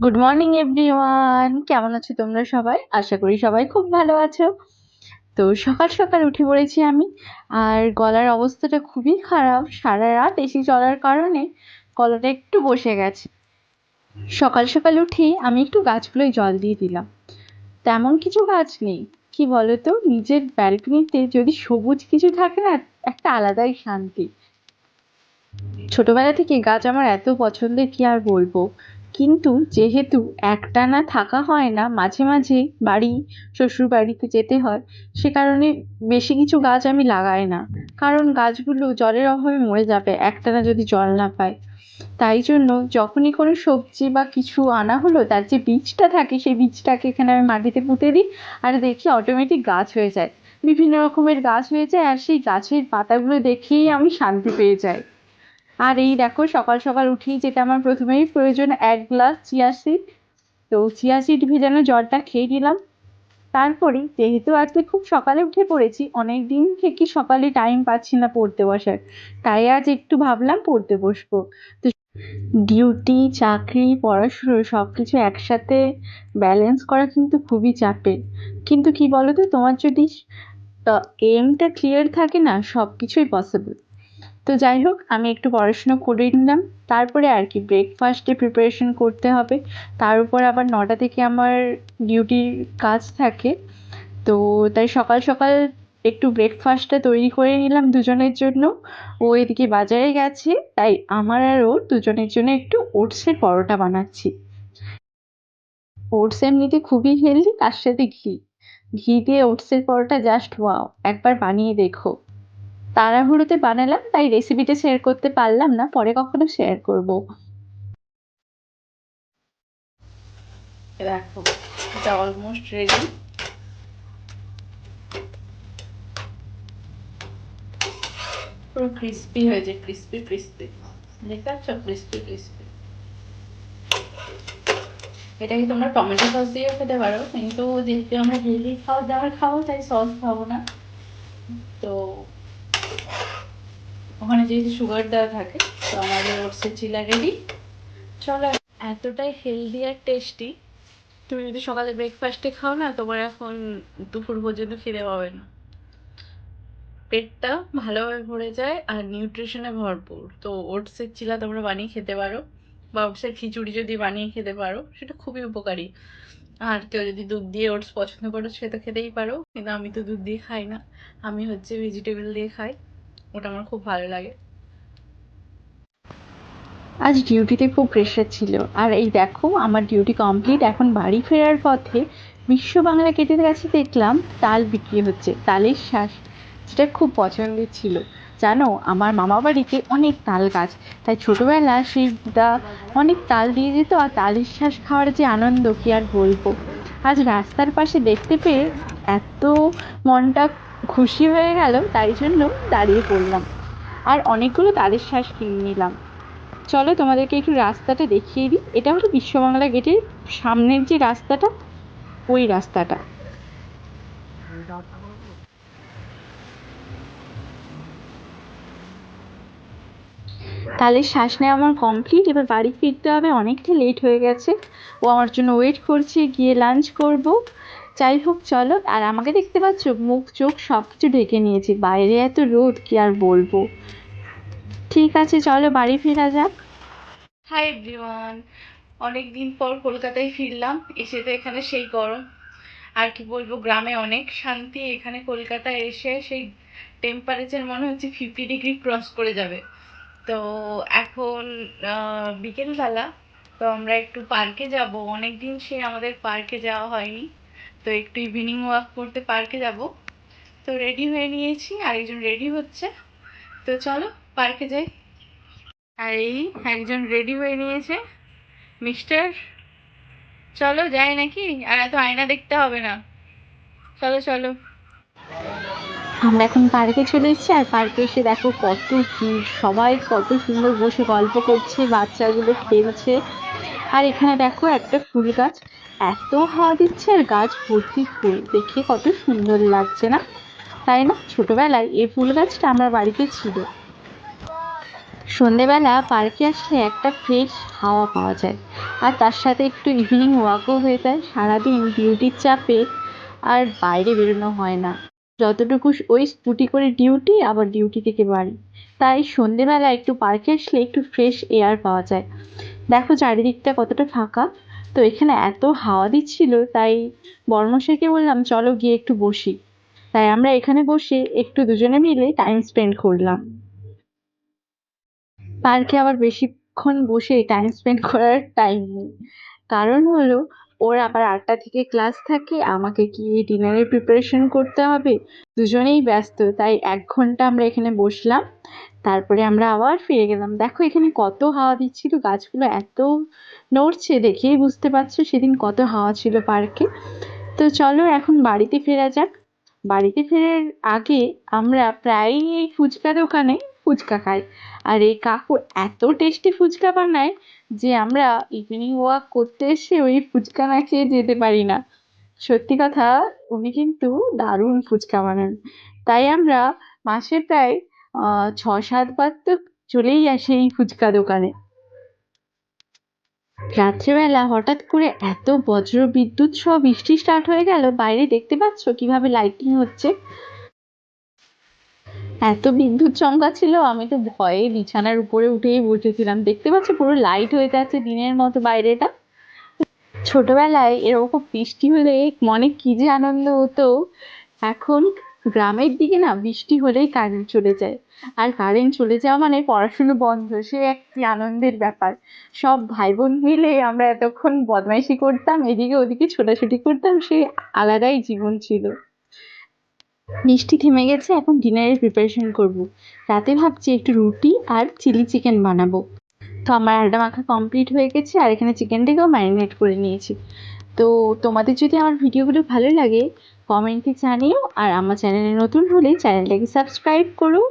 Good morning everyone, কেমন আছো তোমরা সবাই? আশা করি সবাই খুব ভালো আছো। তো সকাল সকাল উঠে পড়েছি আমি। আর গলার অবস্থাটা খুবই খারাপ, সারা রাত এসি চলার কারণে গলাটা একটু বসে গেছে। সকাল সকাল উঠেই আমি একটু গাছগুলোয় জল দিয়ে দিলাম। তেমন কিছু গাছ নেই, কি বলতো, নিজের ব্যালকনিতে যদি সবুজ কিছু থাকে না, একটা আলাদাই শান্তি। ছোটবেলা থেকে গাছ আমার এত পছন্দের কি আর বলবো। কিন্তু যেহেতু একটানা থাকা হয় না, মাঝে মাঝে বাড়ি শ্বশুর বাড়িতে যেতে হয়, সে কারণে বেশি কিছু গাছ আমি লাগাই না। কারণ গাছগুলো জলের অভাবে মরে যাবে একটানা যদি জল না পায়। তাই জন্য যখনই কোনো সবজি বা কিছু আনা হলো, তার যে বীজটা থাকে সেই বীজটাকে এখানে আমি মাটিতে পুঁতে দিই। আর দেখি অটোমেটিক গাছ হয়ে যায়, বিভিন্ন রকমের গাছ হয়ে যায়, আর সেই গাছের পাতাগুলো দেখেই আমি শান্তি পেয়ে যাই। আর এই দেখো, সকাল সকাল উঠেই যেটা আমার প্রথমেই প্রয়োজন, এক গ্লাস চিয়া সিড। তো চিয়া সিড ভেজানো জলটা খেয়ে নিলাম। তারপরে যেহেতু আজকে খুব সকালে উঠে পড়েছি, অনেক দিন থেকে সকালে টাইম পাচ্ছি না পড়তে বসার, তাই আজ একটু ভাবলাম পড়তে বসবো। তো ডিউটি, চাকরি, পড়াশুনো সবকিছু একসাথে ব্যালেন্স করা কিন্তু খুবই চাপের। কিন্তু কি বলতো, তোমার যদি এমটা ক্লিয়ার থাকে না, সবকিছুই পসিবল। তো যাই হোক, আমি একটু পড়াশুনো করে নিলাম। তারপরে আর কি, ব্রেকফাস্টে প্রিপারেশন করতে হবে। তার উপর আবার 9টা থেকে আমার ডিউটির কাজ থাকে। তো তাই সকাল সকাল একটু ব্রেকফাস্টটা তৈরি করে নিলাম দুজনের জন্য। ও এদিকে বাজারে গেছে, তাই আমার আর ওর দুজনের জন্য একটু ওটসের পরোটা বানাচ্ছি। ওটস এমনিতে খুবই হেলদি, তার সাথে ঘি। ঘি দিয়ে ওটসের পরোটা জাস্ট ওয়াও, একবার বানিয়ে দেখো। তাড়াহুড়োতে বানালাম, তাই রেসিপিটা শেয়ার করতে পারলাম না, পরে কখনো শেয়ার করব। দেখো, এটা অলমোস্ট রেডি। পুরো ক্রিস্পি হয়েছে, ক্রিস্পি ক্রিস্পি। দেখতে পাচ্ছ, ক্রিস্পি ক্রিস্পি। এটাকে তোমরা টমেটো সস দিয়েও খেতে পারো, কিন্তু যেহেতু আমরা হেলদি খাওয়া দাওয়ার খাবো, তাই সস খাবো না। তো ওখানে যেহেতু সুগার দেওয়া থাকে, তো আমাদের ওটসের চিলা রেডি। চলো, এতটাই হেলদি আর টেস্টি, তুমি যদি সকালে ব্রেকফাস্টে খাও না, তোমার এখন দুপুর পর্যন্ত খিদে পাবে না। পেটটা ভালোভাবে ভরে যায় আর নিউট্রিশনে ভরপুর। তো ওটসের চিলা তোমরা বানিয়ে খেতে পারো, বা ওটসের খিচুড়ি যদি বানিয়ে খেতে পারো, সেটা খুবই উপকারী। আর কেউ যদি দুধ দিয়ে ওটস পছন্দ করো, সে তো খেতেই পারো, কিন্তু আমি তো দুধ দিয়ে খাই না। আমি হচ্ছে ভেজিটেবল দিয়ে খাই, ওটা আমার খুব ভালো লাগে। আজ ডিউটিতে খুব প্রেশার ছিল, আর এই দেখো আমার ডিউটি কমপ্লিট। এখন বাড়ি ফেরার পথে বিশ্ব বাংলা গেটের কাছে দেখলাম তাল বিক্রি হচ্ছে, তালের শ্বাস, যেটা খুব পছন্দের ছিল। জানো, আমার মামা বাড়িতে অনেক তাল গাছ, তাই ছোটবেলা সেই অনেক তাল দিয়ে যেত, আর তালের শ্বাস খাওয়ার যে আনন্দ কি আর বলবো। আজ রাস্তার পাশে দেখতে পেয়ে এত মনটা খুশি হয়ে গেল, তাই জন্য দাঁড়িয়ে পড়লাম আর অনেকগুলো তালের শ্বাস কিনে নিলাম। চলো তোমাদেরকে একটু রাস্তাটা দেখিয়ে দিই। এটা হলো বিশ্ববাংলা গেটের সামনের যে রাস্তাটা, ওই রাস্তাটা। তাহলে শ্বাস নেওয়া আমার কমপ্লিট, এবার বাড়ি ফিরতে হবে, অনেকটা লেট হয়ে গেছে। ও আমার জন্য ওয়েট করছে, গিয়ে লাঞ্চ করব। যাই হোক চলো, আর আমাকে দেখতে পাচ্ছ, মুখ চোখ সব কিছু ঢেকে নিয়েছি, বাইরে এত রোদ কি আর বলবো। ঠিক আছে, চলো বাড়ি ফেরা যাক। হাই এভরিওয়ান, অনেক দিন পর কলকাতায় ফিরলাম। এসে তো এখানে সেই গরম, আর কি বলবো, গ্রামে অনেক শান্তি। এখানে কলকাতায় এসে সেই টেম্পারেচার মনে হচ্ছে 50 ডিগ্রি ক্রস করে যাবে। তো এখন বিকেলবেলা, তো আমরা একটু পার্কে যাব। অনেক দিন সে আমাদের পার্কে যাওয়া হয়নি, তো একটু ইভিনিং ওয়াক করতে পার্কে যাব। তো রেডি হয়ে নিয়েছি, আরেকজন রেডি হচ্ছে। তো চলো পার্কে যাই। আর এই একজন রেডি হয়ে নিয়েছে, মিস্টার। চলো যাই নাকি, আর এত আয়না দেখতে হবে না। চলো চলো। আমরা এখন পার্কে চলে এসেছি, আর পার্কে এসে দেখো কত ভিড়, সবাই কত সুন্দর বসে গল্প করছে, বাচ্চাগুলো খেলছে। আর এখানে দেখো একটা ফুল গাছ, এত হাওয়া দিচ্ছে, আর গাছ ভর্তি ফুল, দেখে কত সুন্দর লাগছে না, তাই না? ছোটবেলায় এই ফুল গাছটা আমার বাড়িতে ছিল। সন্ধেবেলা পার্কে আসলে একটা ফ্রেশ হাওয়া পাওয়া যায়, আর তার সাথে একটু ইভিনিং ওয়াকও হয়ে যায়। সারাদিন ডিউটির চাপে আর বাইরে বেরোনো হয় না, যতটুকু ওই স্কুটি করে ডিউটি, আবার ডিউটি থেকে বাড়ি। তাই সন্ধেবেলা একটু পার্কে আসলে একটু ফ্রেশ এয়ার পাওয়া যায়। দেখো চারিদিকটা কতটা ফাঁকা। তো এখানে এত হাওয়া দিচ্ছিল, তাই বর্মশাইকে বললাম চলো গিয়ে একটু বসি। তাই আমরা এখানে বসে একটু দুজনে মিলে টাইম স্পেন্ড করলাম। পার্কে আবার বেশিক্ষণ বসে টাইম স্পেন্ড করার টাইম নেই। কারণ হলো, ওর আবার 8টা থেকে ক্লাস থাকে, আমাকে গিয়ে ডিনারের প্রিপারেশন করতে হবে। দুজনেই ব্যস্ত, তাই 1 ঘন্টা আমরা এখানে বসলাম। তারপরে আমরা আবার ফিরে গেলাম। দেখো এখানে কত হাওয়া দিচ্ছিল, গাছগুলো এত নড়ছে, দেখেই বুঝতে পারছো সেদিন কত হাওয়া ছিল পার্কে। তো চলো এখন বাড়িতে ফেরা যাক। বাড়িতে ফেরার আগে আমরা প্রায়ই এই ফুচকা দোকানে ফুচকা খাই। আর এই কাকু এত টেস্টি ফুচকা বানায় যে আমরা ইভিনিং ওয়াক করতে এসে ওই ফুচকা না খেয়ে যেতে পারি না। সত্যি কথা, উনি কিন্তু দারুণ ফুচকা বানান। তাই আমরা মাসে প্রায় 6-7 বার তো চলেই আসি এই ফুচকা দোকানে। রাত্রেবেলা হঠাৎ করে এত বজ্র বিদ্যুৎ সহ বৃষ্টি স্টার্ট হয়ে গেল, বাইরে দেখতে পাচ্ছ কিভাবে লাইটিং হচ্ছে। এত বিদ্যুৎ চমকাচ্ছিল, আমি তো ভয়ে বিছানার উপরে উঠেই বসেছিলাম। দেখতে পাচ্ছ পুরো লাইট হয়ে যাচ্ছে দিনের মতো বাইরেটা। ছোটবেলায় এরকম বৃষ্টি হলে মনে কি যে আনন্দ হতো। এখন গ্রামের দিকে না বৃষ্টি হলেই কারেন্ট চলে যায়, আর কারেন্ট চলে যাওয়া মানে পড়াশুনো বন্ধ, সে এক কি আনন্দের ব্যাপার। সব ভাই বোন মিলে আমরা এতক্ষণ বদমাইশি করতাম, এদিকে ওদিকে ছোটাছুটি করতাম, সে আলাদাই জীবন ছিল। বৃষ্টি থেমে গেছে, এখন ডিনারের প্রিপারেশন করব। রাতে ভাবছি একটু রুটি আর চিলি চিকেন বানাবো। তো আমার আলটা মাখা কমপ্লিট হয়ে গেছে, আর এখানে চিকেনটাকেও ম্যারিনেট করে নিয়েছি। তো তোমাদের যদি আমার ভিডিওগুলো ভালো লাগে কমেন্টে জানিও, আর আমার চ্যানেলে নতুন হলে চ্যানেলটাকে সাবস্ক্রাইব করো।